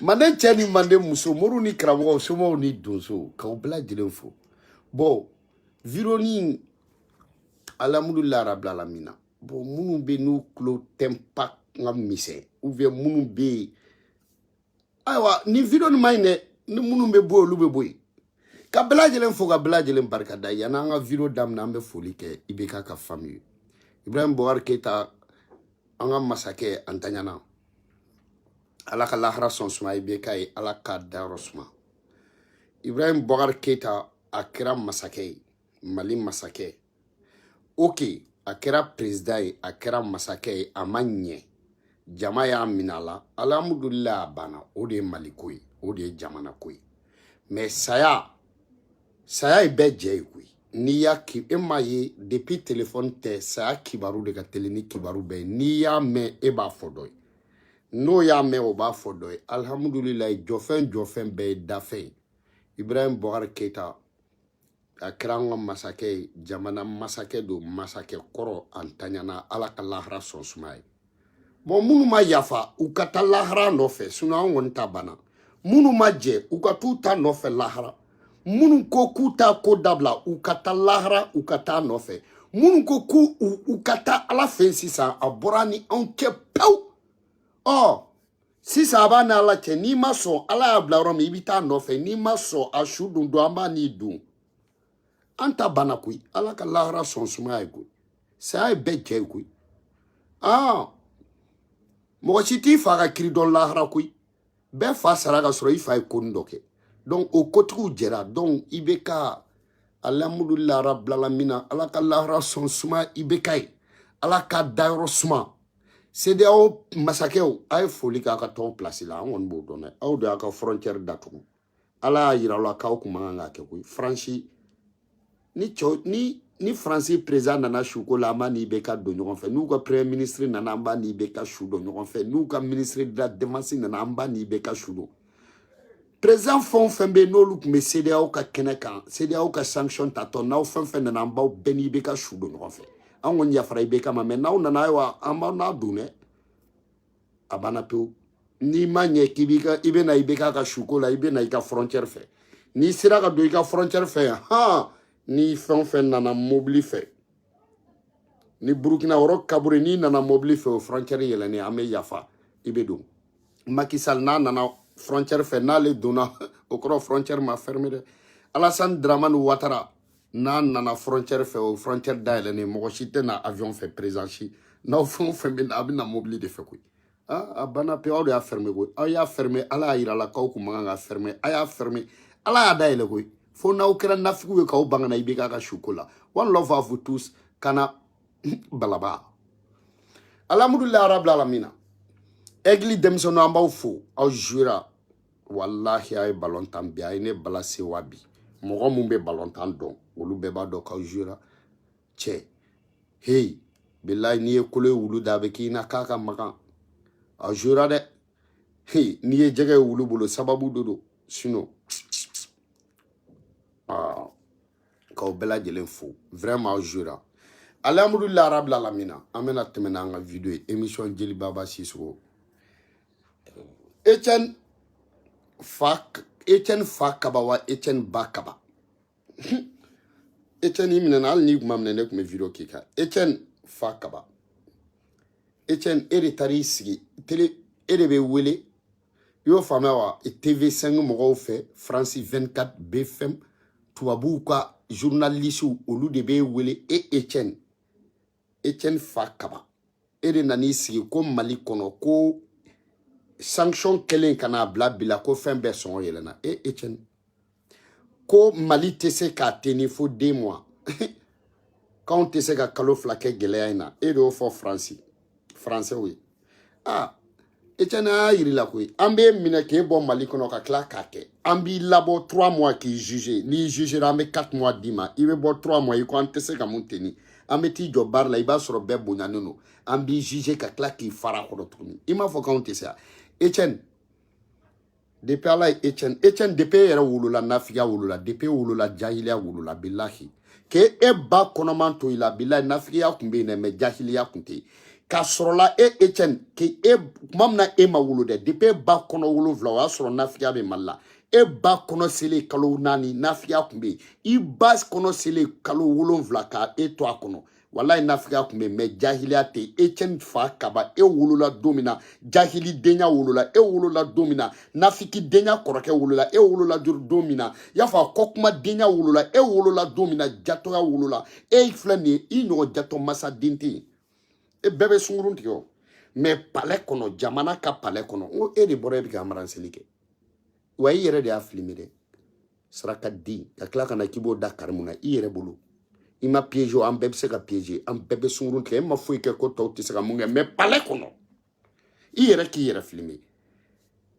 Mande chani mande muso moru ni kramo somo ni donso ka obla dilenfo bo vironi alhamdulillah rabbil alamin bo munu be no klo tempa ngam mise ou bien munu be aywa ni vironi mayne ni munu be bo lu be boy ka bla dilenfo ka bla dilen barka da yana nga viro dam na be foli ke ibeka ka famille Ibrahim Boubacar Keita anga masake antanyana ala ka lahara son suma ibeka yi ala ka daro suma Ibrahim Boubacar Keita akira masake mali masake ok akira president akira masake amanye jama ya minala alhamdulillah bana ode mali koy ode jamana koy mais saya be je koy ni ya ki emaye depuis téléphone te saya kibaru de ka teleni kibaru be ni ya me e ba fodoy no ya me o ba fodoy alhamdulillah jofen be dafe Ibrahim Boubacar Keita akrango masake jamana masake do masake koro antanyana ala ka lahara son sumay bon munu ma yafa u kata lahara no fe suna wonta bana munu ma je u ka tuta no fe lahara munu ko kuta ko dabla u kata lahara u kata no fe munu ko ku u kata ala fe sisa aborani onke pew oh sisa ba na ala ke ni maso ala abla ro mi bita no fe ni maso ashudu ndo amba ni du anta bana koyi ala ka lahara sɔn sumaya ye koyi saya ye bɛɛ jɛ ye koyi mɔgɔ si t'i fa ka kiri dɔn lahara koyi bɛɛ fa sara ka sɔrɔ i fa ye koni dɔ kɛ donc o kotigiw jɛra donc i bɛ ka alhamdulillah rabbil alamin ala ka lahara sɔn sumaya i bɛ ka ye ala ka dayɔrɔ suma CEDEAO masakɛw a ye foli k'a ka tɔw place la an kɔni b'o dɔn dɛ aw de y'a ka frontière datugu ala y'a yira aw la k'aw kun man kan ka kɛ koyi Faransi ni Faransi président nana su ko la an b'a ni IBK don ɲɔgɔn fɛ n'u ka premier ministre nana an b'a ni IBK su don ɲɔgɔn fɛ n'u ka ministre de la défense nana an b'a ni IBK su don président fɛn o fɛn bɛ yen n'olu tun bɛ CEDEAO ka kɛnɛ kan CEDEAO ka sanction tatɔ n'aw fɛn fɛn nana an b'aw bɛɛ ni IBK su don ɲɔgɔn fɛ an kɔni yafara IBK ma mais n'aw nana ayiwa an b'aw n'a don dɛ a banna pewu n'i ma ɲɛ k'i bɛ na IBK ka suko la i bɛ na i ka frontière fɛ n'i sera ka don i ka frontière fɛ yan ni fɛn o fɛn nana mobili fɛ ni Burkina yɔrɔ kabure n'i nana mobili fɛ o frontière yɛlɛnnen an bɛ yafa i bɛ don Macky Sall n'a nana frontière fɛ n'ale donna o kɔrɔ frontière ma fermé dɛ Alassane Dramane Ouattara n'a nana frontière fɛ o frontière dayɛlɛnnen mɔgɔ si tɛ na avion fɛ président si n'aw fɛn o fɛn bɛ na a bɛ na mobili de fɛ koyi a banna pewu aw de y'a fermé koyi aw y'a fermé ala y'a yira la k'aw kun man kan ka fermé a y'a fermé ala y'a dayɛlɛ koyi fo n'aw kɛra nafigiw ye k'aw bangana IBK ka suko la one love à vous tous kana balaba alhamdulillah rabbil alamin Egli denmisɛnninw an b'aw fo aw jouera wallahi a ye balontan bi a ye ne bala sewa bi mɔgɔ mun bɛ balontan dɔn olu bɛɛ b'a dɔn k'aw jouera cɛ hey bilahi n'i ye kolo ye wulu da a bɛ k'i na k'a ka magan a jouera dɛ hey n'i ye jɛgɛ ye wulu bolo sababu de don sinon k'aw bɛɛ lajɛlen fo vraiment aw jouera alhamdulillah rabbil alamin an bɛna tɛmɛ n'an ka video ye émission Jeli Baba Sisoko Etienne fa kaba wa Etienne ba kaba Etienne yi minɛ na hali n'i kun ma minɛ ne kun bɛ video k'i kan Etienne fa kaba Etienne e de taar'i sigi télé e de bɛ wele i y'o faamuya wa TV5 mɔgɔw fɛ France 24 BFM tubabuw ka journalistes olu de bɛ wele Etienne fa kaba e de nan'i sigi ko Mali kɔnɔ ko sanction kelen kana bila bila ko fɛn bɛɛ sɔngɔ yɛlɛna Etienne ko Mali tɛ se k'a tenir fo 2 mois k'anw tɛ se ka kalo 2 kɛ gɛlɛya in na e de y'o fɔ français ye Etienne a y'a yir'i la koyi an b'e minɛ k'e bɔ Mali kɔnɔ ka tila k'a kɛ an b'i labɔ 3 mois k'i juger n'i jugera an bɛ 4 mois d'i ma i bɛ bɔ 3 mois i ko an tɛ se ka mun tenir an bɛ t'i jɔ baara la i b'a sɔrɔ bɛɛ bonyanen don an b'i juger ka tila k'i fara kɔrɔ tuguni i m'a fɔ k'anw tɛ se Etienne depuis ala ye Etienne depuis e yɛrɛ wolola nafigiya wolola depuis e wolola jahiliya wolola bilahi k'e ba kɔnɔman to i la bilahi nafigiya tun bɛ yen dɛ mais jahiliya tun tɛ yen k'a sɔrɔla Etienne tuma min na e ma wolo dɛ depuis e ba kɔnɔ 7 o y'a sɔrɔ nafigiya bɛ Mali la e ba kɔnɔ selen kalo 4 nafigiya tun bɛ yen i ba kɔnɔ selen kalo 7 ka e to a kɔnɔ wallahi nafigiya tun bɛ yen mais jahiliya tɛ yen Etienne fa kaba e wolola don min na jahili denya wolola e wolola don min na nafiki denya kɔrɔkɛ wolola e wolola don min na i y'a fɔ a kɔkuma denya wolola e wolola don min na jatɔya wolola e filɛ nin ye i ɲɔgɔn jatɔ masa den tɛ yen e bɛɛ bɛ sunkurun tigɛ o mais palais kɔnɔ jamana ka palais kɔnɔ n ko e de bɔra e bɛ ka amaranseli kɛ wa i yɛrɛ de y'a filmé dɛ saraka di ka tila ka na k'i b'o da kari mun na i yɛrɛ bolo i ma piéger an bɛɛ bɛ se ka piéger an bɛɛ bɛ sunkurun tigɛ e ma foyi kɛ ko tɔw tɛ se ka mun kɛ mais palais kɔnɔ i yɛrɛ k'i yɛrɛ filmé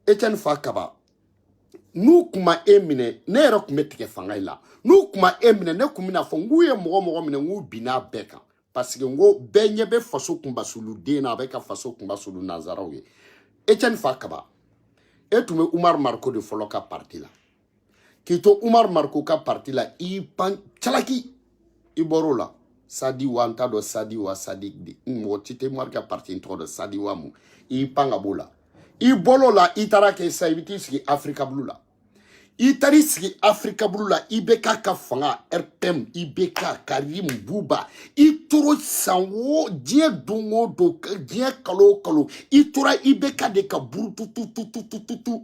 Etienne fa kaba n'u kun ma e minɛ ne yɛrɛ kun bɛ tigɛ fanga la n'u kun ma e minɛ ne kun bɛna fɔ n k'u ye mɔgɔ minɛ n k'u binna bɛɛ kan parce que n ko bɛɛ ɲɛ bɛ faso kunbasulu den na a bɛ ka faso kunbasulu nanzaraw ye Etienne fa kaba e tun bɛ Umar Marko de fɔlɔ ka parti la k'i to Umar Marko ka parti la i pan calaki i bɔr'o la Sadi wa n t'a dɔn Sadi wa Sadi de mɔgɔ ti tɛ Umar ka parti in tɔgɔ dɔn Sadi wa mun i pan ka b'o la i bɔr'o la i taara kɛ sa i bɛ t'i sigi Afrika Blue la i taar'i sigi Afrika Blue la IBK ka fanga RPM IBK Karim Buba i tora san o diɲɛ don o don diɲɛ kalo o kalo i tora IBK de ka burututututututu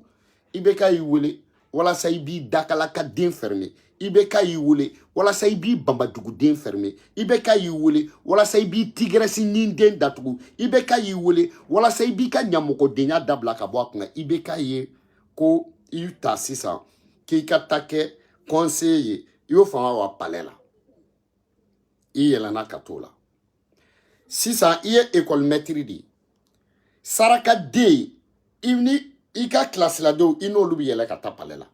IBK y'i wele walasa i b'i dakalaka den fermé i bɛ k'a y'i wele walasa i b'i banbajugu den fermé i bɛ k'a y'i wele walasa i b'i tigresse nin den datugu i bɛ k'a y'i wele walasa i b'i ka ɲamɔgɔdenya dabila ka bɔ a kunna i bɛ k'a ye ko i ta sisan k'i ka taa kɛ conseiller ye i y'o fanga wa palais la i yɛlɛnna ka t'o la sisan i ye école maître de ye saraka den i ni i ka kilasiladenw i n'olu bi yɛlɛ ka taa palais la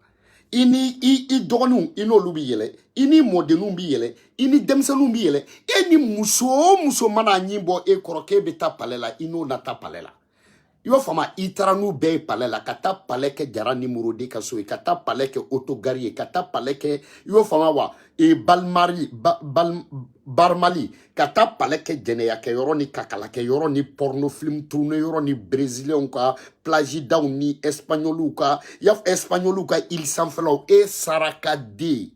i ni i dɔgɔninw i n'olu bi yɛlɛ i ni mɔdenninw bi yɛlɛ i ni denmisɛnninw bi yɛlɛ e ni muso o muso mana ɲi bɔ e kɔrɔ k'e bɛ taa palais la i n'o na taa palais la i y'o faamu i taara n'u bɛɛ ye palais la ka taa palais kɛ jara nimoro de ka so ye ka taa palais kɛ autogari ye ka taa palais kɛ i y'o faamu wa barmali ka taa palais kɛ jɛnɛya kɛ yɔrɔ ni kakala kɛ yɔrɔ ni porno film tourné yɔrɔ ni brésilien ka plage daw ni espagnoliw ka espagnoliw ka île sanfɛlaw e saraka de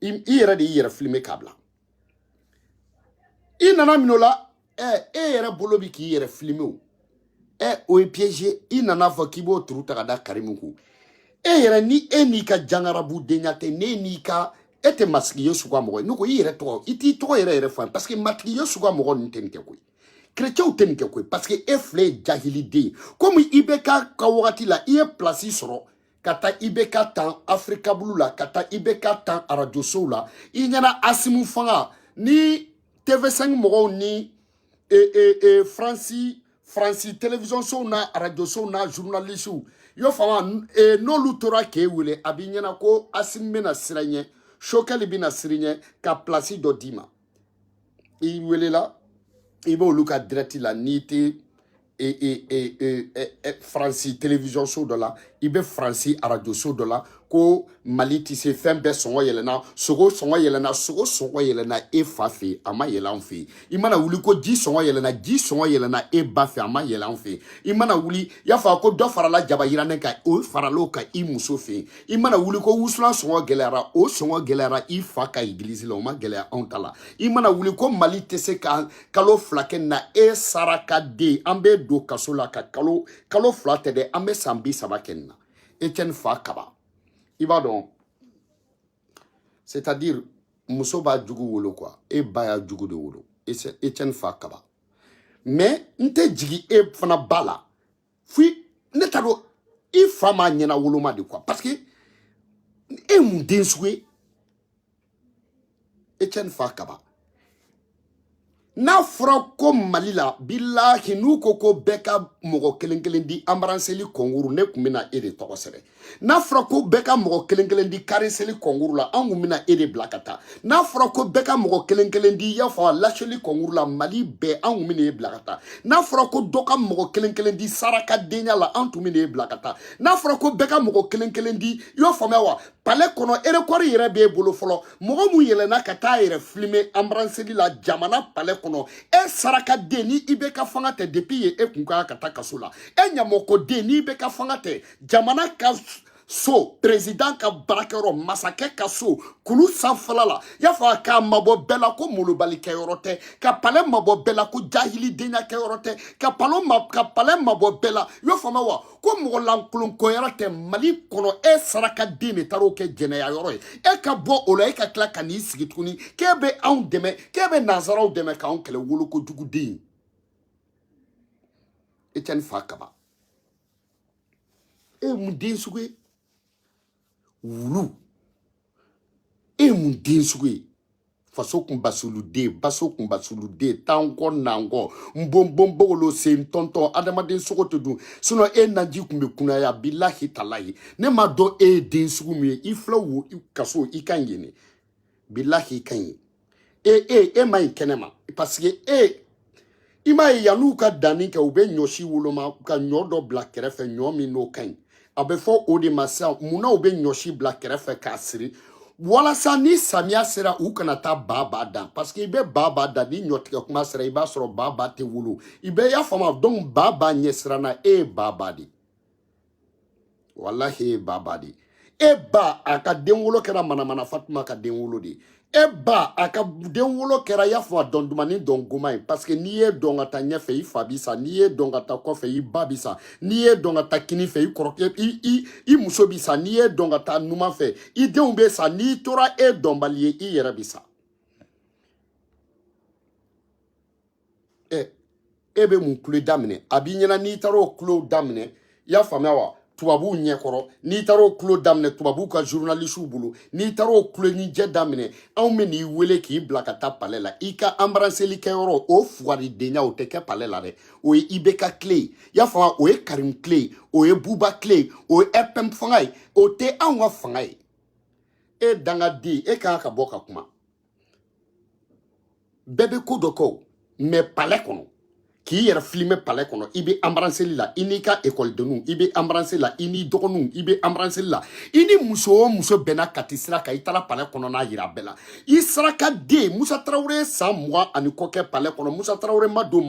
i yɛrɛ de y'i yɛrɛ filmer k'a bila i nana min o la e yɛrɛ bolo bi k'i yɛrɛ filmer o o ye piège i nana fɔ k'i b'o turu ta ka da Karimu kun e yɛrɛ ni e n'i ka jangarabu denya tɛ ne n'i ka e tɛ masigi ye suga mɔgɔ ye ne ko i yɛrɛ tɔgɔ i t'i tɔgɔ yɛrɛ fɔ parce que matigi ye suga mɔgɔ ninnu tɛ nin kɛ koyi chrétienw tɛ nin kɛ koyi parce que e filɛ ye jahiliden ye komi i bɛ ka wagati la i ye place sɔrɔ ka taa i bɛ ka tan Afrika bulu la ka taa i bɛ ka tan radio sow la i ɲɛna Asimu Fanga ni TV5 mɔgɔw ni Fransi télévision sow na radio sow na journalistes y'o faamu n'olu tora k'e wele a b'i ɲɛna ko Asimu bɛna sira ɲɛ Shokali bɛna sira ɲɛ ka place dɔ d'i ma i welela i b'olu ka direct la n'i tɛ Fransi télévision so dɔ la i bɛ Fransi radio so dɔ la ko Mali tɛ se fɛn bɛɛ sɔngɔ yɛlɛnna sogo sɔngɔ yɛlɛnna sogo sɔngɔ yɛlɛnna e fa fɛ a ma yɛlɛ anw fɛ i mana wuli ko ji sɔngɔ yɛlɛnna ji sɔngɔ yɛlɛnna e ba fɛ a ma yɛlɛ anw fɛ i mana wuli i y'a fɔ ko dɔ farala jaba yirannen kan o farala kan i muso fɛ i mana wuli ko wusulan sɔngɔ gɛlɛyara o sɔngɔ gɛlɛyara i fa ka église la o ma gɛlɛya anw ta la i mana wuli ko Mali tɛ se ka kalo fila kɛ na e saraka den an bɛ don kaso la ka kalo fila tɛ dɛ an bɛ san 30 kɛ nin na Etienne fa kaba i b'a dɔn c'est-à-dire muso b'a jugu wolo quoi e ba y'a jugu de wolo Etienne fa kaba mais n tɛ jigi e fana ba la fui ne t'a dɔn i fa m'a ɲɛna woloma de quoi parce que e mun den sugu ye Etienne fa kaba n'a fɔra ko Mali la bilahi n'u ko bɛɛ ka mɔgɔ kelen kelen di embrasseli concours ne kun bɛna e de tɔgɔ sɛbɛn n'a fɔra ko bɛɛ ka mɔgɔ kelen kelen di careseli concours la an kun bɛna e de bila ka taa n'a fɔra ko bɛɛ ka mɔgɔ kelen kelen di y'a fɔ lâcheli concours la Mali bɛɛ an kun bɛna e bila ka taa n'a fɔra ko dɔ ka mɔgɔ kelen kelen di saraka denya la an tun bɛna e bila ka taa n'a fɔra ko bɛɛ ka mɔgɔ kelen kelen di i y'o faamuya wa palais kɔnɔ record yɛrɛ b'e bolo fɔlɔ mɔgɔ mun yɛlɛnna ka taa yɛrɛ filmer embrasseli la jamana palais kɔnɔ e saraka den ni i bɛ ka fanga tɛ depuis ye e kun ka taa kaso la e ɲamɔgɔ den ni i bɛ ka fanga tɛ jamana ka so président ka barakɛyɔrɔ masakɛ ka so kulu sanfɛla la y'a fɔ k'a mabɔ bɛɛ la ko molobalikɛyɔrɔ tɛ ka palais mabɔ bɛɛ la ko jahilidenya kɛyɔrɔ tɛ ka palais mabɔ bɛɛ la i y'o faamuya wa ko mɔgɔ lankolonkɔyɔrɔ tɛ Mali kɔnɔ e saraka den de taara o kɛ jɛnɛya yɔrɔ ye e ka bɔ o la e ka tila ka n'i sigi tuguni k'e bɛ anw dɛmɛ k'e bɛ nanzaraw dɛmɛ k'anw kɛlɛ wolokojuguden Etienne fa kaba e mun den sugu ye wulu e mun den sugu ye faso kun basuluden tankɔ nankɔ nbonbonbogolo sen tɔntɔn adamaden sogo tɛ dun sinon e naji kun bɛ kunnaya bilahi talahi ne ma dɔn e ye den sugu min ye i filɛ wo kaso i ka ɲi yen bilahi i ka ɲi e ma ɲi kɛnɛ ma parce que i m'a ye yan'u ka danni kɛ u bɛ ɲɔsi woloma ka ɲɔ dɔ bila kɛrɛfɛ ɲɔ min n'o ka ɲi a bɛ fɔ o de ma sisan munna u bɛ ɲɔsi bila kɛrɛfɛ k'a siri walasa ni samiya sera u kana taa baba dan parce que i bɛ baba dan ni ɲɔtigɛ kuma sera i b'a sɔrɔ baba tɛ wolo i bɛ y'a faamu donc baba ɲɛsiranna e ye baba de wallahi e ye baba de e ba a ka den wolo kɛra manamana Fatuma ka den wolo de e ba a ka den wolo kɛra y'a fɔ a dɔn dumani dɔn goma ye parce que n'i ye dɔn ka taa ɲɛfɛ i fa bi sa n'i ye dɔn ka taa kɔfɛ i ba bi sa n'i ye dɔn ka taa kini fɛ i kɔrɔkɛ i muso bi sa n'i ye dɔn ka taa numan fɛ i denw bɛ sa n'i tora e dɔnbali ye i yɛrɛ bi sa e bɛ mun kulo daminɛ a b'i ɲɛna n'i taara o kulo daminɛ i y'a faamuya wa tubabuw ɲɛkɔrɔ n'i taara o kulo daminɛ tubabuw ka journalistw bolo n'i taara o kulo ni jɛ daminɛ anw bɛ n'i wele k'i bila ka taa palais la i ka embrasseli kɛyɔrɔ o fugaridenya o tɛ kɛ palais la dɛ o ye IBK tile ye i y'a faamuya o ye Karim tile ye o ye Buba tile ye o ye FM fanga ye o tɛ anw ka fanga ye e dangaden e kan ka bɔ ka kuma bɛɛ bɛ ko dɔ kɛ o mais palais kɔnɔ k'i yɛrɛ filmer palais kɔnɔ i bɛ embrasseli la i n'i ka écoledenw i bɛ embrasseli la i n'i dɔgɔninw i bɛ embrasseli la i ni muso o muso bɛnna kati sira kan i taara palais kɔnɔ n'a yira bɛɛ la i saraka den Musa Tarawele ye san 20 ani kɔ kɛ palais kɔnɔ Musa Tarawele ma don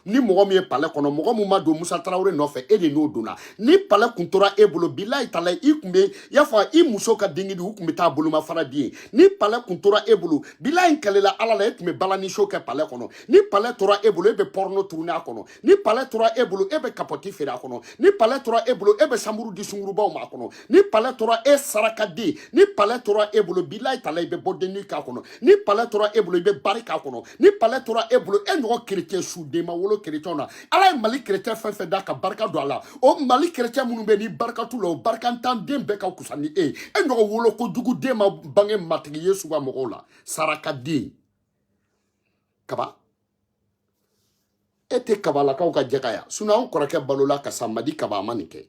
ni mɔgɔ min ye palais kɔnɔ mɔgɔ min ma don Musa Tarawele nɔfɛ e de n'o donna ni palais kun tora e bolo bilahi tala i kun bɛ i y'a fɔ i muso ka dengidi u kun bɛ taa bolomafara di ye ni palais kun tora e bolo bilahi kɛlɛla ala la e tun bɛ balani show kɛ palais kɔnɔ ni palais tora e bolo e bɛ porno tourner a kɔnɔ ni palais tora e bolo e bɛ capote feere a kɔnɔ ni palais tora e bolo e bɛ samuru di sungurubaw ma a kɔnɔ ni palais tora e sarakaden ni palais tora e bolo bilahi tala i bɛ bɔ denni k'a kɔnɔ ni palais tora e bolo i bɛ bari k'a kɔnɔ ni palais tora e bolo e ɲɔgɔn chrétien suden ma wolo chrétien na ala ye Mali chrétien fɛn fɛn da ka barika don a la o Mali chrétien minnu bɛ ni barika t'u la o barikantan den bɛɛ ka kusa ni e ɲɔgɔn wolo kojugu den ma bange matigi Yesu ka mɔgɔw la sarakaden kaba e tɛ kabalakaw ka jɛka ya sinon anw kɔrɔkɛ balola kasa Madi kaba a ma nin kɛ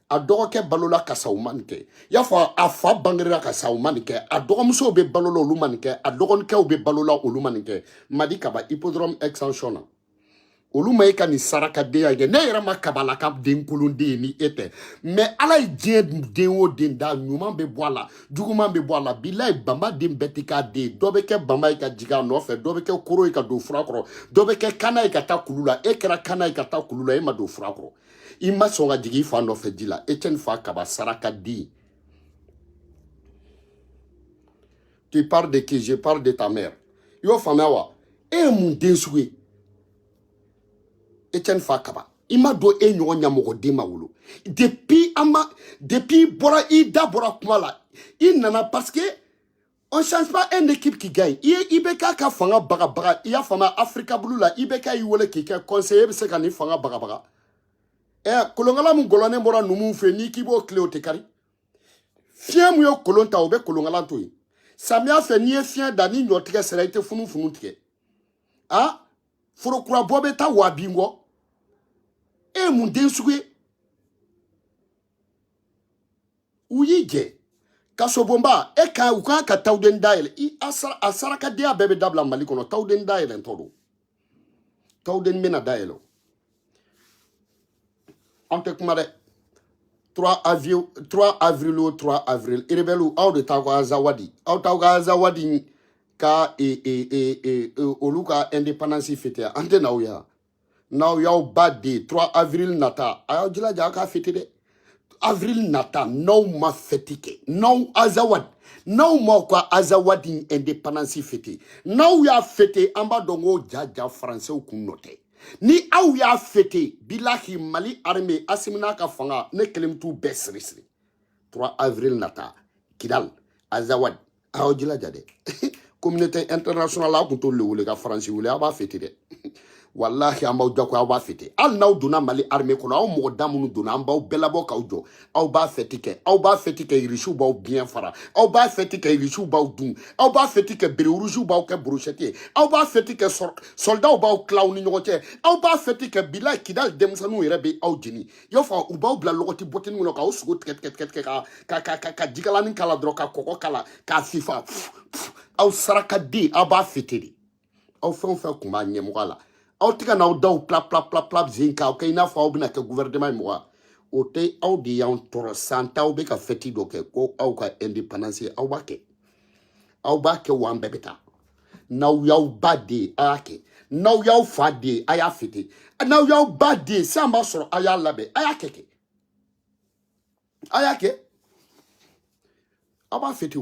a dɔgɔkɛ balola kasa u ma nin kɛ y'a fɔ a fa bangerela kasa u ma nin kɛ a dɔgɔmusow bɛ balola olu ma nin kɛ a dɔgɔnikɛw bɛ balola olu ma nin kɛ Madi kaba hippodrome extension na olu ma e ka nin sarakadenya kɛ ne yɛrɛ ma kabalaka den kolonden ye ni e tɛ mais ala ye diɲɛ den o den da ɲuman bɛ bɔ a la juguman bɛ bɔ a la bilahi Bamba den bɛɛ tɛ k'a den dɔ bɛ kɛ Bamba ye ka jigin a nɔfɛ dɔ bɛ kɛ koro ye ka don fura kɔrɔ dɔ bɛ kɛ kana ye ka taa kulu la e kɛra kana ye ka taa kulu la e ma don fura kɔrɔ i ma sɔn ka jigin i fa nɔfɛ ji la Etienne fa kaba sarakaden tu parles de qui je parle de ta mère i y'o faamuya wa e ye mun den sugu ye Etienne fa kaba i ma don e ɲɔgɔn ɲamɔgɔden ma wolo depuis bɔra i da bɔra kuma la i nana parce que on change pas une équipe qui gagne IBK ka fanga bagabaga i y'a faamuya Africa Blue la IBK y'i wele k'i kɛ conseiller bɛ se ka nin fanga bagabaga kolonkala mun gɔlɔnen bɔra numu fɛ n'i k'i b'o tile o tɛ kari fiɲɛ mun ye kolon ta o bɛ kolonkala to yen samiya fɛ n'i ye fiɲɛ da ni ɲɔtigɛ sera i tɛ funufunu tigɛ forokura bɔ bɛ taa waa bin kɔ e ye mun den sugu ye u y'i jɛ kasobonba e ka u kan ka tawuden dayɛlɛ a sarakadenya bɛɛ bɛ dabila Mali kɔnɔ tawuden dayɛlɛ tɔ don tawuden bɛna dayɛlɛ an tɛ kuma dɛ 3 avril o 3 avril rebelle aw de t'aw ka Azawadi aw t'aw ka Azawadi ka olu ka indépendance fêter an tɛ n'aw ya n'aw y'aw ba de 3 avril nata a y'aw jilaja aw ka fêter dɛ avril nata n'aw ma fêter kɛ n'aw Azawadi n'aw m'aw ka Azawadi indépendance fêter n'aw y'a fêter an b'a dɔn ko jaja français kun nɔ tɛ ni aw y'a fêter bilahi Mali armée Asimina ka fanga ne kelen t'u bɛɛ siri 3 avril nata Kidal Azawadi aw jilaja dɛ communauté internationale a kun t'olu wele ka France wele a b'a fêter dɛ wallahi an b'aw jɔ ko aw b'a fêter hali n'aw donna Mali armée kɔnɔ aw mɔgɔ da minnu donna an b'aw bɛɛ labɔ k'aw jɔ aw b'a fêter kɛ aw b'a fêter kɛ irisiw b'aw biɲɛ fara aw b'a fêter kɛ irisiw b'aw dun aw b'a fêter kɛ bere rouge b'aw kɛ brochette ye aw b'a fêter kɛ soldat b'aw tila aw ni ɲɔgɔn cɛ aw b'a fêter kɛ bilahi Kidal denmisɛnninw yɛrɛ bɛ aw jeni y'a fɔ u b'aw bila lɔgɔti bɔtini kɔnɔ k'aw sogo tigɛ ka jikalanin k'a la dɔrɔn ka kɔgɔ k'a la k'a fifa aw sarakaden aw b'a fêter de aw fɛn o fɛn kun b'a ɲɛmɔgɔ la aw tɛ ka n'aw daw plap zen k'aw kɛ i n'a fɔ aw bɛna kɛ gouvernement ye mɔgɔ o tɛ aw de y'anw tɔɔrɔ san t'aw bɛ ka fêti dɔ kɛ ko aw ka indépendance aw b'a kɛ wa an bɛɛ bɛ taa n'aw y'aw ba de ye a y'a kɛ n'aw y'aw fa de ye a y'a fêter n'aw y'aw ba de ye san b'a sɔrɔ a y'a labɛn a y'a kɛ a y'a kɛ aw b'a fêter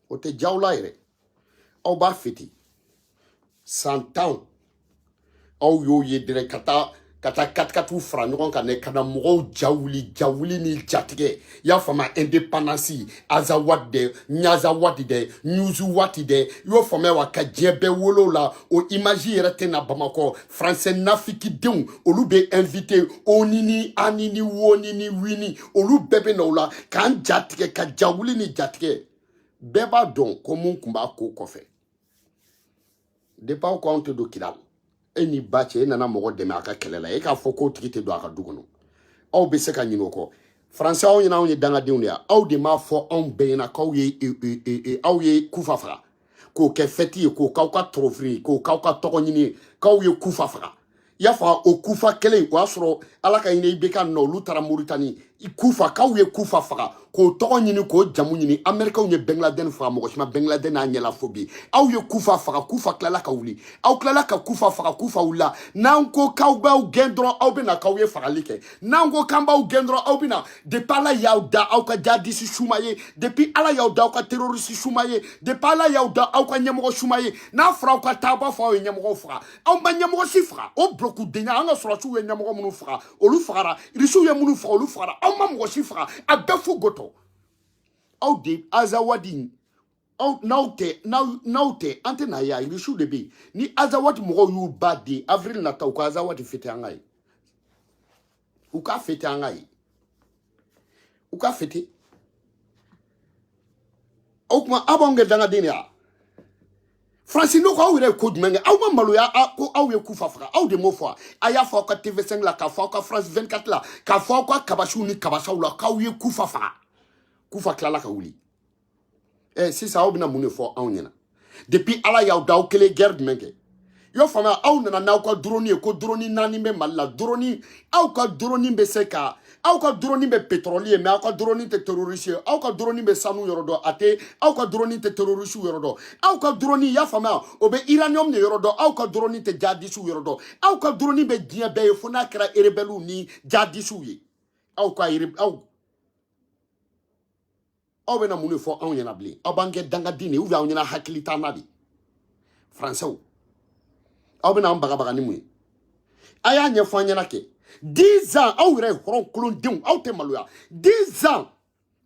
o tɛ diyaw la yɛrɛ aw b'a fêter 100 ans aw y'o ye dɛrɛ ka taa katikatiw fara ɲɔgɔn kan dɛ ka na mɔgɔw jawuli ni jatigɛ y'a faamu indépendance azawadi dɛ ɲazawadi dɛ ɲuzu waati dɛ y'o faamuya wa ka diɲɛ bɛɛ wolo la o image yɛrɛ tɛ na Bamakɔ français nafikidenw olu bɛ invité oni ni ani ni woni ni wini olu bɛɛ bɛ na o la k'an jatigɛ ka jawuli ni jatigɛ bɛɛ b'a dɔn ko mun tun b'a ko kɔfɛ depuis aw ko anw tɛ don Kidal e ni ba cɛ e nana mɔgɔ dɛmɛ a ka kɛlɛ la e k'a fɔ k'o tigi tɛ don a ka du kɔnɔ aw bɛ se ka ɲinɛ o kɔ français aw ɲɛna anw ye dangadenw de ye aw de m'a fɔ anw bɛɛ ɲɛna k'aw ye aw ye kufa faga k'o kɛ fɛti ye k'o k'aw ka tɔrɔfiri ye k'o k'aw ka tɔgɔ ɲini ye k'aw ye kufa faga i y'a fɔ o kufa kelen o y'a sɔrɔ ala ka ɲinɛ i bɛ ka nɔ olu taara Moritani kufa k'aw ye kufa faga k'o tɔgɔ ɲini k'o jamu ɲini américains ye Bangladen faga mɔgɔ si ma Bangladen n'a ɲɛla fo bi aw ye kufa faga kufa tilala ka wuli aw tilala ka kufa faga kufa wulila n'an ko k'aw b'aw gɛn dɔrɔn aw bɛ na k'aw ye fagali kɛ n'an ko k'an b'aw gɛn dɔrɔn aw bɛ na depuis ala y'aw da aw ka jadisi suma ye depuis ala y'aw da aw ka terroriste suma ye depuis ala y'aw da aw ka ɲɛmɔgɔ suma ye n'a fɔra aw ka taa b'a fɔ aw ye ɲɛmɔgɔ faga aw ma ɲɛmɔgɔ si faga o bloku denya an ka sɔrɔsiw ye ɲɛmɔgɔ minnu faga olu fagara irisiw ye minnu faga olu fagara aw ma mɔgɔ si faga a bɛɛ fu gɔtɔ aw de azawadi n'aw tɛ an tɛ na ye irisiw de bɛ yen ni azawadi mɔgɔw y'u ba di avril nata u ka azawadi fêter an ka ye u ka fêter an ka ye u ka fêter o tuma aw b'anw kɛ dangaden de ya Fransi n'o ko aw yɛrɛ ye ko jumɛn kɛ aw ma maloya ko aw ye kufa faga aw de m'o fɔ a y'a fɔ aw ka TV5 la k'a fɔ aw ka France 24 la k'a fɔ aw ka kabasiw ni kabasaw la k'aw ye kufa faga kufa tilala ka wuli sisan aw bɛna mun de fɔ anw ɲɛna depuis ala y'aw da aw kelen guerre jumɛn kɛ y'o faamuya aw nana n'aw ka drone ye ko drone 4 bɛ Mali la drone aw ka drone bɛ se ka aw ka drone bɛ pétrole ye mais aw ka drone tɛ terroriste ye aw ka drone bɛ sanu yɔrɔ dɔn a tɛ aw ka drone tɛ terroriste yɔrɔ dɔn aw ka drone y'a faamuya o bɛ uranium de yɔrɔ dɔn aw ka drone tɛ jihadistes yɔrɔ dɔn aw ka drone bɛ diɲɛ bɛɛ ye fo n'a kɛra rebelles ni jihadistes ye aw bɛna mun de fɔ anw ɲɛna bilen aw b'an kɛ dangaden de ou bien aw ɲɛna hakili t'an na de français aw bɛna an bagabaga ni mun ye a y'a ɲɛfɔ an ɲɛna kɛ 10 ans aw yɛrɛ ye hɔrɔn kolondenw aw tɛ maloya 10 ans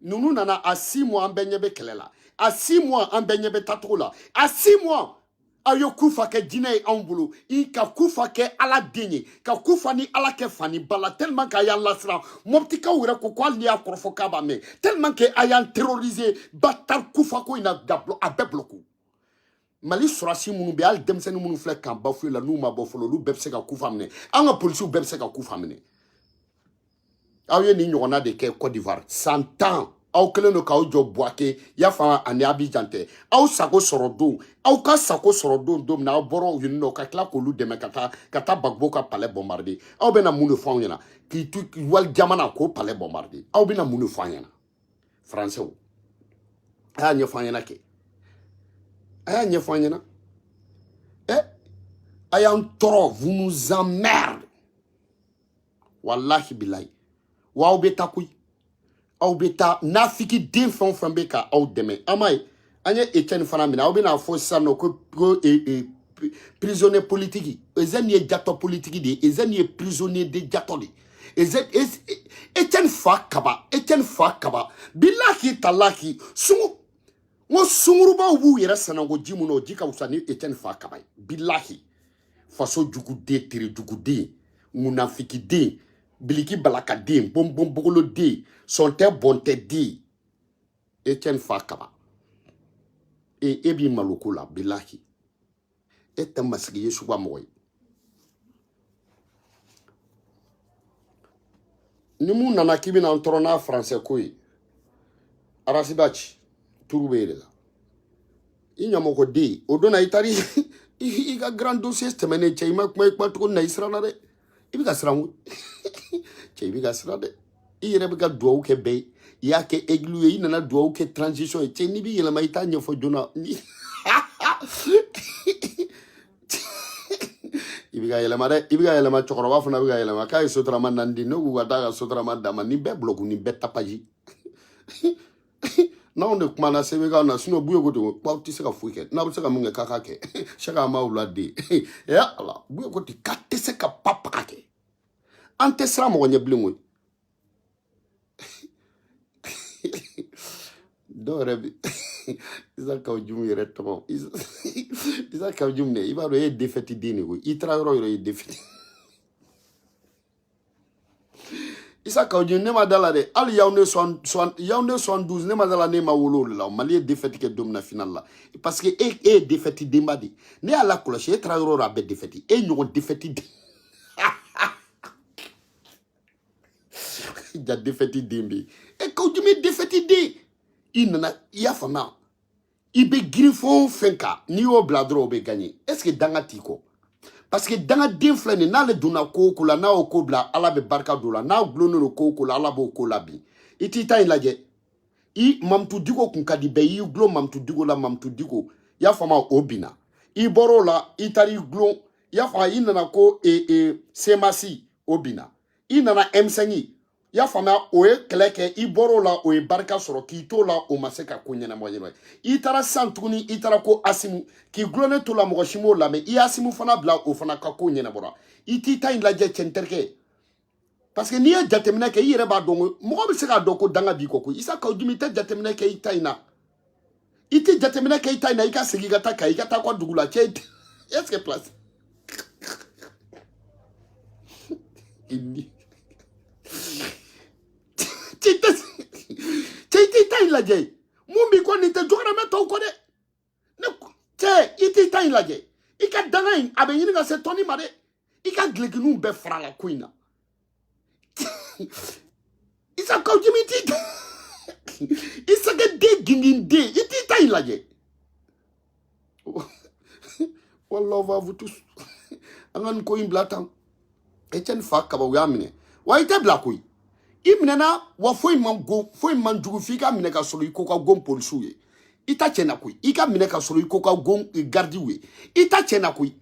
ninnu nana à 6 mois an bɛɛ ɲɛ bɛ kɛlɛ la à 6 mois an bɛɛ ɲɛ bɛ taacogo la à 6 mois aw ye kufa kɛ jinɛ ye anw bolo i ka kufa kɛ ala den ye ka kufa ni ala kɛ fani bala tellement que a y'an lasiran mɔptikaw yɛrɛ ko hali n'i y'a kɔrɔfɔ k'a b'a mɛn tellement que a y'an terroriser batar kufa ko in na a bɛɛ bloqué Mali surasi minnu bɛ hali denmisɛnnin minnu filɛ k'an bafoué la n'u ma bɔ fɔlɔ olu bɛɛ bɛ se ka kufa minɛ an ka policiers bɛɛ bɛ se ka kufa minɛ aw ye nin ɲɔgɔnna de kɛ Côte d'Ivoire 100 ans aw kelen don k'aw jɔ Buaké y'a faamu ani Abidjan tɛ aw sago sɔrɔ don aw ka sago sɔrɔ don min na aw bɔra yen nɔ ka tila k'olu dɛmɛ ka taa Gbagbo ka palais bombarder aw bɛna mun de fɔ anw ɲɛna k'i to wali jamana k'o palais bombarder aw bɛna mun de fɔ an ɲɛna français a y'a ɲɛfɔ an ɲɛna kɛ a y'a ɲɛfɔ an ɲɛna a y'an tɔɔrɔ vous nous emmerdez wallahi bilahi wa aw bɛ taa koyi aw bɛ taa nafiki den fɛn o fɛn bɛ ka aw dɛmɛ an m'a ye an ye Etienne fana minɛ aw bɛna fɔ sisan nɔ ko prisonnier politique Etienne ye jatɔ politique de ye Etienne ye prisonnier de jatɔ de Etienne fa kaba bilahi talahi ngo sungurubaw b'u yɛrɛ sanango ji mun na o ji ka wusa ni Etienne fa kaba ye bilahi faso juguden tere juguden munafikiden biliki balakaden bonbonbogoloden sɔntɛ bɔntɛden Etienne fa kaba e b'i maloko la bilahi e tɛ masigi ye suga mɔgɔ ye ni mun nana k'i bɛna an tɔɔrɔ n'a français ko ye Arasibaci turu bɛ yɛrɛ la i ɲamɔgɔden o donna i taara i ka grand dossier tɛmɛnen cɛ i ma kuma i kuma cogo na i siranna dɛ i bɛ ka siran ko cɛ i bɛ ka siran dɛ i yɛrɛ bɛ ka duwawu kɛ bɛɛ ye i y'a kɛ église ye i nana duwawu kɛ transition ye cɛ n'i bɛ yɛlɛma i t'a ɲɛfɔ joona i bɛ ka yɛlɛma dɛ i bɛ ka yɛlɛma cɛkɔrɔba fana bɛ ka yɛlɛma k'a ye sotarama 4 di ne k'u ka taa ka sotarama d'a ma ni bɛɛ bloque ni bɛɛ tapage Non, ne kumana sebeka na sino buyo goto kwa tise ka fuike na buse ka munge kakake shaka ma ulade ya ala buyo goto katise ka papake ante sra mo nya blingo do rebi isa ka jum yere to isa ka jum ne iba ro e defeti dini ko itra ro e defeti Isa Kaudjou ne ma dala de al yaoune 72 ne ma dala ne ma wolo la mali défaite ke domna final la parce que e défaite demba di ne ala cloche e trairo ra be défaite e nyogo défaite ja défaite dembi e Kaudjou me défaite de inana ya fama ibe grifon fenka ni o bladro be gagner est-ce que dangati ko parce que dans la déflène na le dona ko la na o ko bla ala be barka do la na glono no ko la ala bo ko la bi iti ta ilaje I mamtu digo kun kadi be I glo mamtu digo la mamtu digo ya fama obina I boro la itari glo ya fa I nana ko semasi obina I nana M5 ya fama oe kleke I boro la oe barka soro ki to la o maseka kunyana moyeno itara santuni itara ko asimu ki glone to la mogoshimo la me I asimu fana bla o fana ka kunyana bora iti ta la je centerke parce que ni ya jatemina ke yere ba dongo mo be se ka doko danga bi koko Isa Kaudjou mi te jatemina ke itaina iti jatemina ke itaina ika segi gata ka ika ta kwa dugula che est-ce que place inni Titi ta la je mumbi ko ni te jogara me to ko de ne che iti ta la je ika danga in abe yini ga se toni mare ika gleginu be frala kuina Isa Kaudjou mi ti Isa ga de gingin de iti ta la je wallah va vous tous angan ko im blatan etienne fakka ba yamine wa ite blakoi imnena wa foi man jugu fika mine ka solo iko ka gon polisu ye ita chena koi ika mine ka solo iko ka gon gardi we ita chena koi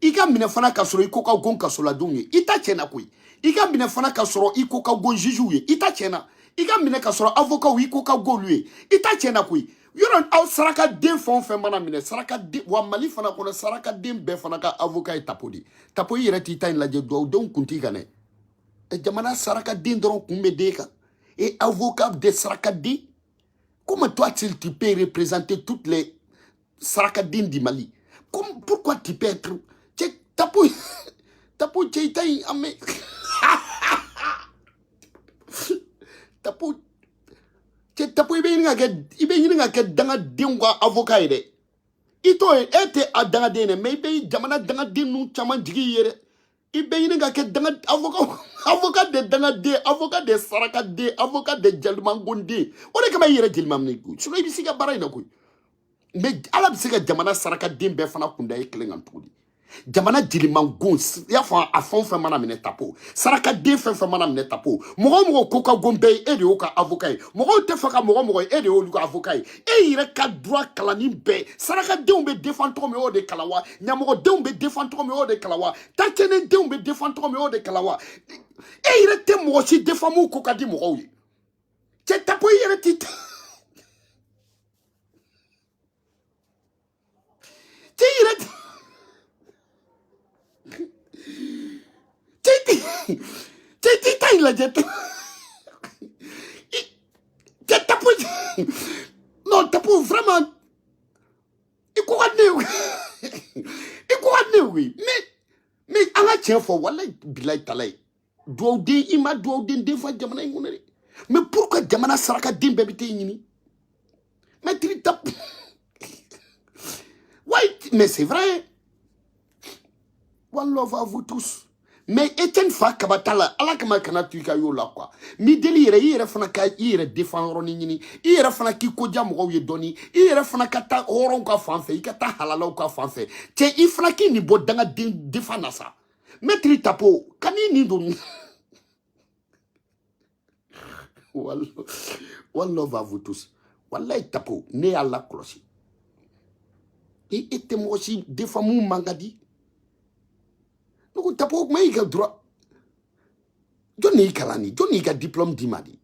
ika mine fana ka solo iko ka gon ka solo dunye ita chena koi ika mine fana ka solo iko ka gon jiju ye ita chena ika mine ka solo avocat we iko ka gon lui ita chena koi yoron aw saraka den fon fe mana mine saraka de wa mali fana kono saraka den be fana ka avocat e tapodi tapoyi yere ti tan la je do don kunti kane e jamana saraka din doron kumbe deka et avocat de saraka din comment toi tu peux représenter toutes les saraka din du Mali pourquoi tu peux être tapo cheitai ame tapo ibe yinga ke danga dingwa avocat ide ito ete adanga dene mais ibe jamana danga dinu chaman jigi yere ibe yinga ke danga avocat de danga de avocat de saraka de avocat de jalmangonde ore kama yere jilmamni ku suno ibi siga baray na ku mais ala bisiga jamana saraka de be fana kunda e klengan tudi jamana jilimangon ya fa afon fe mana mine tapo saraka de fe mana mine tapo mogo koka gombe e de oka avocat mogo te faka mogo e de oluka avocat e ire ka droit kalani be saraka de on be défendre me o de kalawa nyamogo de on be défendre me o de kalawa takene de on be défendre me o de kalawa e ire te mogo si défendre koka di mogo yi te tapo ire ti te ire Titi ta la jet. Tapo. Non, tapo vraiment. Il quoi ne oui. Mais à la tiens for wala bilay talay. Do de ima do de fois jamana ngunere. Mais pourquoi jamana saraka dimbe bité yini? Mais tri tap. Ouais, mais c'est vrai. One love à vous tous. Mais Etienne fa kabatala ala kama kana tuika yo la quoi mi deli yere fana ka yere défendre ni yere fana ki ko jam go ye doni yere fana ka ta horon ka fanfe ka ta halala ka fanfe te I fana ki ni bodanga défendre ça metri tapo kani ni don wallah va vous tous wallahi tapo ne ala cloche et était moi aussi défendre mangadi. Donc, tu n'as pas eu droit. Johnny Kalani, Johnny a diplôme d'Imadi.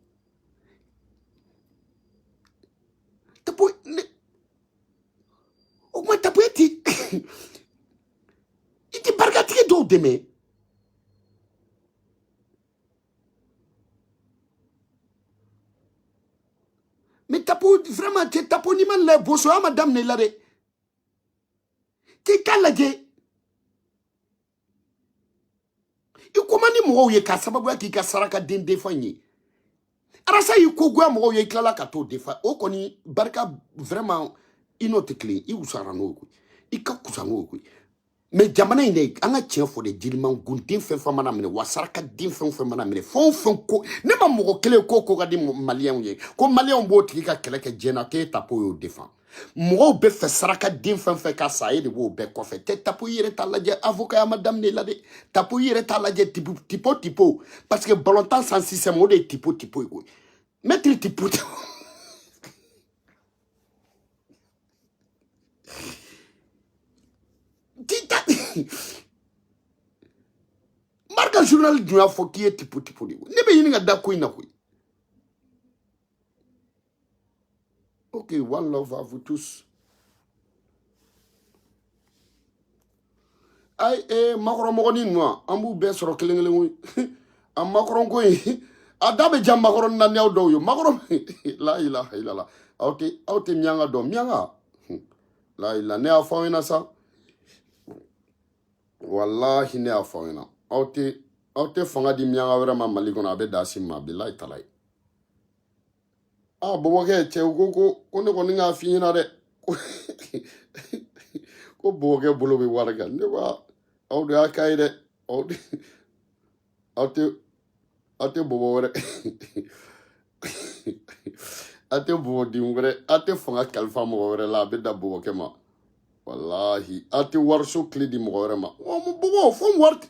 dɛmɛ. Mais tapo, vraiment, t'es tapo ni man la bosso à madame ne la de. T'es qu'à la de. Et comment ni mo ye ka sababu ya ki ka saraka den défagné. Arasa yi ko gwa mo ye klala ka to defa. O koni barka vraiment inote clé. I usara no ko. I ka kusano ko. Mais jamana ine anga tien fo de jiliman gundin fen fa mana mine wasaraka din fen mana mine fon ko ne ma mo kele ko ga di malien ye ko malien bo tiki ka kele ke jena te tapo yo defend mo be fe saraka din fen ka sa ye de bo be ko fe te tapo yere ta laje avocat ya madame ne la de tapo yere ta laje tipo parce que volontaire sans système o de tipo ko mettre tipo Tita marque journal du a fo qui est tipo ne be yini da ko ina ko. OK, one love à vous tous. Ay makoro mogoni no ambu be soro kelengele wi am makoro ko yi adabe jam makoro na new do yo makoro la ilaha illallah awte mianga do mianga la ilaha ne afawina sa wallahi ne afawina awte fanga di mianga wera ma mali kono abe dasi ma billahi talai bobo ke che ko ne ko nga fina de ko bobo ke bolo be warga ne ba awde akaide awte bobo wera ate bobo di ngre ate fanga kalfa mo wera la be da bobo ke ma wallahi ate warso clé di mo wera ma o mo bobo fo wart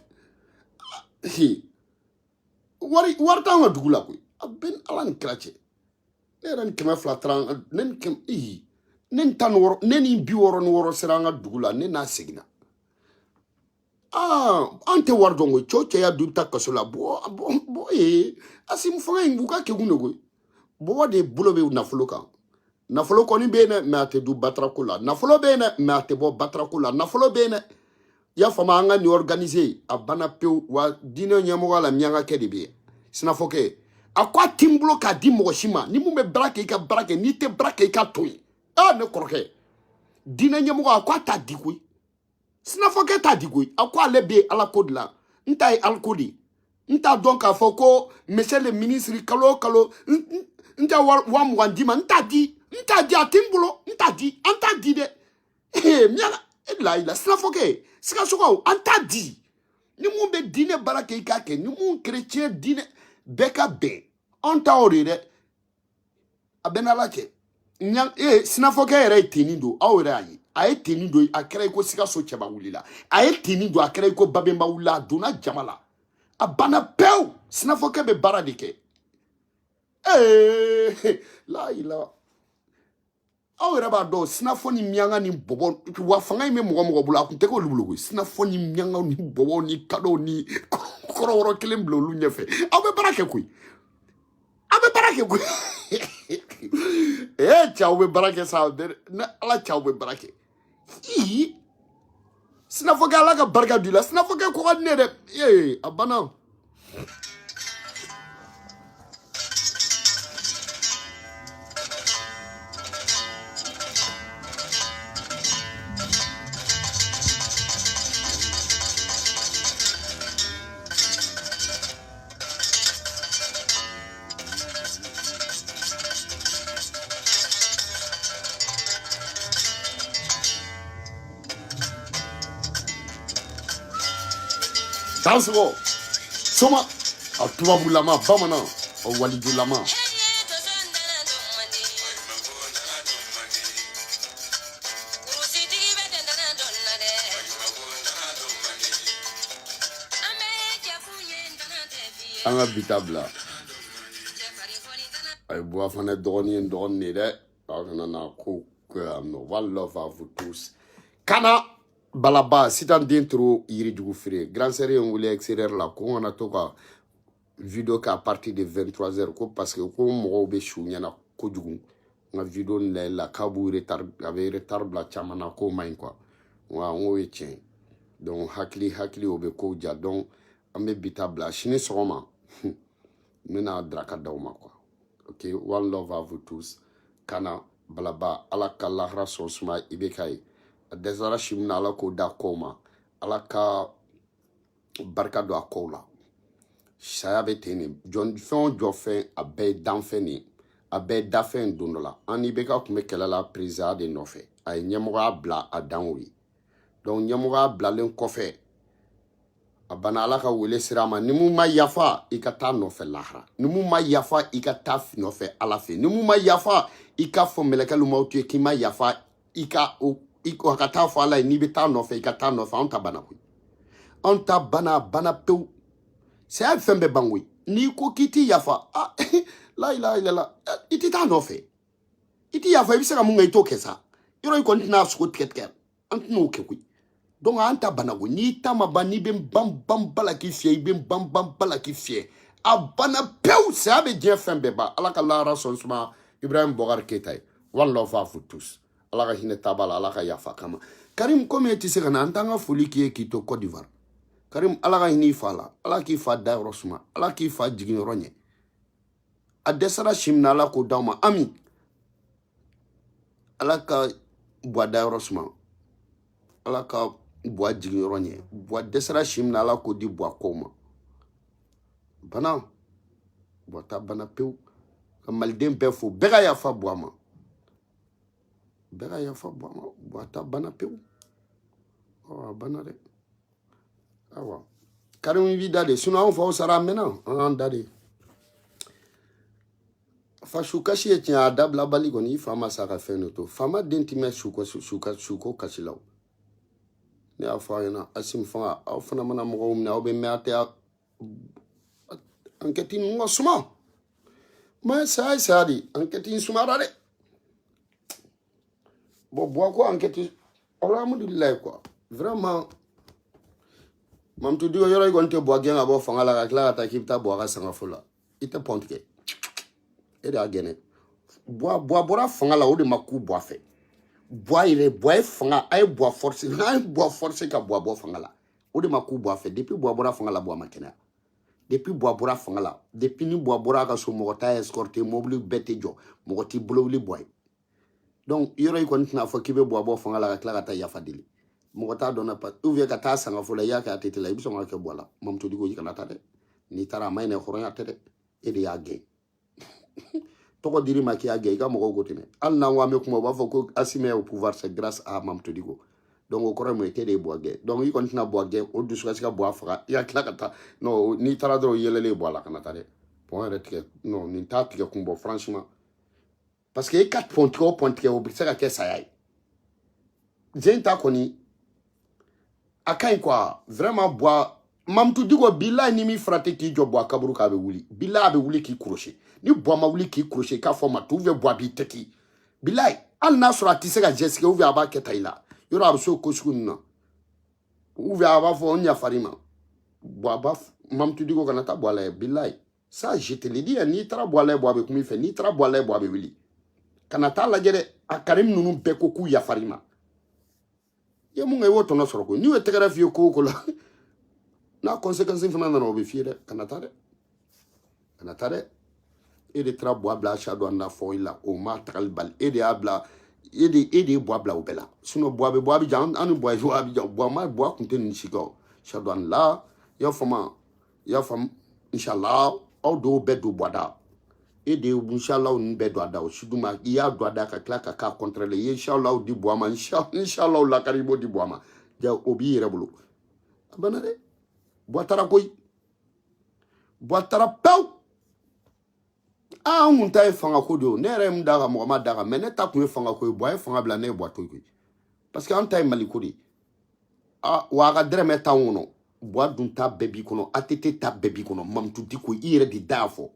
warta nga dugula ko aben alan krache eren kema flatran nen kem nen tan woro nen bi woro no woro seranga dugula nen na segina ante wardongo choche ya dubta kasola bo asim fanga nguka ke gunego bo de bulo be na folo koni be ne me ate du batrakula na folo be ne me ate bo batrakula na folo be ne ya fama anga ni organiser abana pe wa dino nyamo la mianga ke de be sina foke akwa timblo ka di moshima ni mu me brake ka brake ni te brake ka toy ne korke dino nyamo akwa ta dikui sina foke ta dikui akwa lebe ala kodla ntai alkodi nta donc a foko monsieur le ministre kalo nta wa mwandima nta di atimbulo nta di de miala la sina foke sika soko anta di ni mu be dine barake ka ke ni mu chrétien dine beka be anta orire abenala ke nyang sina foke ere tenindo awre ayi aye tenindo akere ko sika so cheba wulila aye tenindo akere ko babemba wula dona jamala abana pew sina foke be baradike la ila awre ba do sina foni mianga ni bobo wa fanga me mo bula ku te ko lubulugo sina foni mianga ni bobo ni kado ni kororo kelem blolu nyefe abe barake kuy ciao be barake sa na ala ciao be barake sina foka ala ka barka dula sina foka ko ne de abana Tansugo soma atubabu lama bamana o walidu lama anga bitabla ay boa fane doni de na ko no one love à vous tous kana balaba sitan dentro yiri jugu free grand série on voulait extérieur la ko on a to ka vidéo ka à partir de 23h ko parce que ko mo be shunya na ko jugu na vidéo la kabu retard avec retard bla chamana ko main quoi wa on we tien donc hakili o be ko ja donc an bɛ bi ta bila sini sɔgɔma n bɛna daraka d'aw ma quoi ok one love à vous tous kana balaba ala ka lahara sɔn suma i bɛ ka ye a dɛsɛra si min na ala k'o da kɔw ma ala ka barika don a kow la saya bɛ ten de fɛn o jɔ fɛn a bɛɛ ye danfɛn de ye a bɛɛ ye dafɛn don dɔ la an ni bɛ ka tun bɛ kɛlɛ la perezida de nɔfɛ a ye ɲɛmɔgɔya bila a dan o ye donc ɲɛmɔgɔya bilalen kɔfɛ a bana ala ka wele sira ma ni mun ma yafa i ka taa nɔfɛ lahara ni mun ma yafa i ka taa nɔfɛ ala fɛ ni mun ma yafa i ka fɔ mɛlɛkɛlu ma to ye k'i ma yafa i ka taa fɔ ala ye n'i bɛ taa nɔfɛ i ka taa nɔfɛ anw ta bana koyi anw ta bana pewu saya fɛn bɛɛ ban koyi n'i ko k'i ti yafa la ilaha illallah i ti taa nɔfɛ i ti yafa i bɛ se ka mun kɛ i t'o kɛ sa yɔrɔ i kɔni tɛna sogo tigɛ an tɛn'o kɛ koyi donc an ta bana koyi n'i ta ma ban n'i bɛ ban bala k'i fiyɛ i bɛ ban bala k'i fiyɛ a bana pewu saya bɛ diɲɛ fɛn bɛɛ ban ala ka lahara sɔn suma Ibrahim Bokar Keita ye one love à vous tous ala ka hinɛ taba la ala ka yafa kama Karim komi e tɛ se ka na an t'an ka foli k'i ye k'i to Côte d'Ivoire Karim ala ka hinɛ i fa la ala k'i fa dayɔrɔ suma ala k'i fa jiginyɔrɔ ɲɛ a dɛsɛra si min na ala k'o d'aw ma ami ala ka bɔ dayɔrɔ suma ala ka bɔ jiginyɔrɔ ɲɛ bɔ dɛsɛra si min na ala k'o di bɔ kow ma bana bɔ ta bana pewu ka maliden bɛɛ fo bɛɛ ka yafa bɔ a ma bɛɛ ka yafa bɔ a ma bɔ ta bana pewu a bana dɛ awa Karim i b'i da de sinon anw faw sara a mɛnna an y'an da de fasu kasi ye tiɲɛ a dabila bali kɔni i fa ma sa ka fɛn dɔ to faama den ti mɛn suko kasi la ne y'a fɔ a ɲɛna Asim fanga aw fana mana mɔgɔw minɛ aw bɛ mɛn a tɛ enquête ninnu ka suma mais saya ye saya de enquête in sumara dɛ bon buwa ko enquête alhamdulilayi quoi vraiment Mamutu Diko yɔrɔ i kɔni tɛ buwa gɛn ka bɔ fanga la ka tila ka taa k'i bɛ taa buwa ka sangafo la i tɛ pɔn tigɛ e de y'a gɛnɛ buwa bɔra fanga la o de ma ku buwa fɛ buwa yɛrɛ buwa ye fanga a ye buwa force n'a ye buwa force ka buwa bɔ fanga la o de ma ku buwa fɛ depuis buwa bɔra fanga la buwa ma kɛnɛya depuis buwa bɔra fanga la depuis ni buwa bɔra a ka so mɔgɔ t'a escorter mobili bɛɛ tɛ jɔ mɔgɔ t'i bolo wuli buwa ye donc yɔrɔ i kɔni tɛna fɔ k'i bɛ buwa bɔ fanga la ka tila ka taa yafa deli mɔgɔ t'a dɔn pa ou bien ka taa sangafo la i y'a kɛ a tɛ tɛ la i bɛ sɔn ka kɛ buwa la Mamutu Diko i kana taa dɛ n'i taara a ma ɲinɛ hɔrɔnya tɛ dɛ e de y'a gɛn tɔgɔ dir'i ma k'i y'a gɛn i ka mɔgɔw ko ten dɛ hali n'an ko an bɛ kuma u b'a fɔ ko Asim est au pouvoir c'est grâce à Mamutu Diko donc o kɔrɔ ye mun ye e de ye buwa gɛn donc i kɔni tɛna buwa gɛn o dusukasi ka buwa faga i ka tila ka taa non n'i taara dɔrɔn i yɛlɛlen buwa la kana taa dɛ pɔn yɛrɛ tigɛ non nin t'a tigɛ kun bɔ franchement parce que e ka pɔn tigɛ o pɔn tigɛ o bɛ se ka kɛ saya ye jɛn ta kɔni a ka ɲi quoi vraiment buwa Mamutu Diko bilahi ni min fara tɛ k'i jɔ buwa kaburu k'a bɛ wuli bilahi a bɛ wuli k'i kɔlɔsi ni buwa ma wuli k'i kɔlɔsi k'a fɔ ma tu ou bien buwa b'i tɛki bilahi hali n'a sɔrɔ a tɛ se ka geste kɛ ou bien a b'a kɛ ta i la yɔrɔ a bɛ se o ko sugu ninnu na ou bien a b'a fɔ n yafar'i ma buwa b'a Mamutu Diko kana taa buwa la ye bilahi ça je te le dis n'i taara buwa la ye buwa bɛ kuma i fɛ n'i taara buwa la ye buwa bɛ wuli kana taa lajɛ dɛ a Karim ninnu bɛɛ ko k'u yafar'i ma i ye mun kɛ i y'o tɔnɔ sɔrɔ koyi n'u ye tɛgɛrɛ f'i ye ko o ko la n'a conséquence fana nana o bɛ f'i ye dɛ kana taa dɛ e de taara buwa bila Achadu Anna fɔ i la o ma tagali bali e de y'a bila e de ye buwa bila o bɛɛ la sinon buwa bɛ jan an ni buwa ye buwa bɛ jan buwa kun tɛ nin si kɛ Achadu Anna la i y'a faamu inshallah aw dɔw bɛɛ don buwa da e de ye inshallah ninnu bɛɛ don a da o si dun ma i y'a don a da ka tila ka k'a contrôler i ye inshallah di buwa ma inshallah lakari i b'o di buwa ma ja o b'i yɛrɛ bolo a banna dɛ buwa taara koyi buwa taara pewu an kun ta ye fanga ko de ye ne yɛrɛ ye mun d'a kan mɔgɔ ma d'a kan mais ne ta kun ye fanga ko ye buwa ye fanga bila ne ye buwa to ye koyi parce que an ta ye Mali ko de ye wa a ka dɛrɛmɛ t'anw kɔnɔ buwa dun ta bɛɛ b'i kɔnɔ ATT ta bɛɛ b'i kɔnɔ Mamutu Diko i yɛrɛ de da fɔ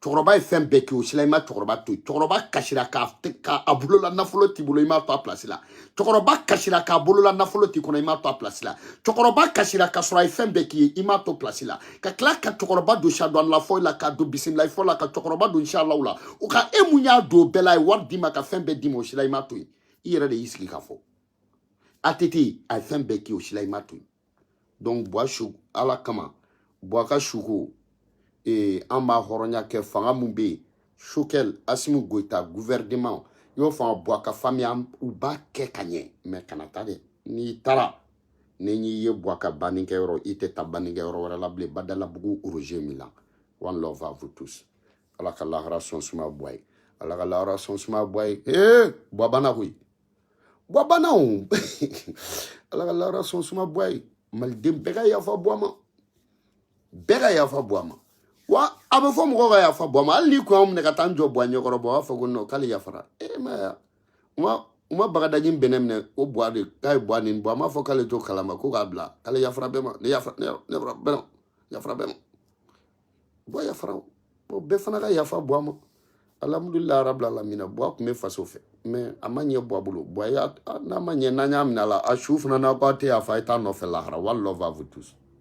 cɛkɔrɔba ye fɛn bɛɛ kɛ o sila i ma cɛkɔrɔba to yen cɛkɔrɔba kasira k'a bolola nafolo t'i bolo i m'a to a place la cɛkɔrɔba kasira k'a bolola nafolo t'i kɔnɔ i m'a to a place la cɛkɔrɔba kasira k'a sɔrɔ a ye fɛn bɛɛ k'i ye i m'a to place la ka tila ka cɛkɔrɔba don Achadu Anna fɔ la k'a don bisimilayi fɔ la ka cɛkɔrɔba don inshallah la o ka e mun y'a don o bɛɛ la a ye wari d'i ma ka fɛn bɛɛ d'i ma o sila i m'a to yen i yɛrɛ de y'i sigi k'a fɔ ATT a fɛn bɛɛ kɛ o si la i ma to yen donc bois su ala kama bois ka suko an b'a hɔrɔnya kɛ fanga mun bɛ yen Choguel Assimi Goïta gouvernement y'o fanga bois ka famille u b'a kɛ ka ɲɛ mais kana taa dɛ n'i taara ni y'i ye bois ka bannikɛ yɔrɔ i tɛ taa bannikɛ yɔrɔ wɛrɛ la bilen Badalabugu Roger Milan one love à vous tous ala ka lahara sɔn suma bois ye ala ka lahara sɔn suma bois ye bois bana koyi bois bana o ala ka lahara sɔn suma bois ye maliden bɛɛ ka yafa bois ma bɛɛ ka yafa bois ma wa a bɛ fɔ mɔgɔ ka yafa bois ma hali ni ko an minɛ ka taa an jɔ bois ɲɛkɔrɔ bois b'a fɔ ko non k'ale yafara ma uma bagadaji bɛnɛ minɛ o bois de k'a ye bois nin bois m'a fɔ k'ale to kalama ko k'a bila k'ale yafara bɛɛ ma ne yafara bɛɛ ma bois yafara o bɛɛ fana ka yafa bois ma alhamdulilayi rabbil alamina bois tun bɛ faso fɛ mais a ma ɲɛ bois bolo bois n'a ma ɲɛ n'an y'a minɛ a la a su fana n'a ko a tɛ yafa a ye taa nɔfɛ lahara one love à vous tous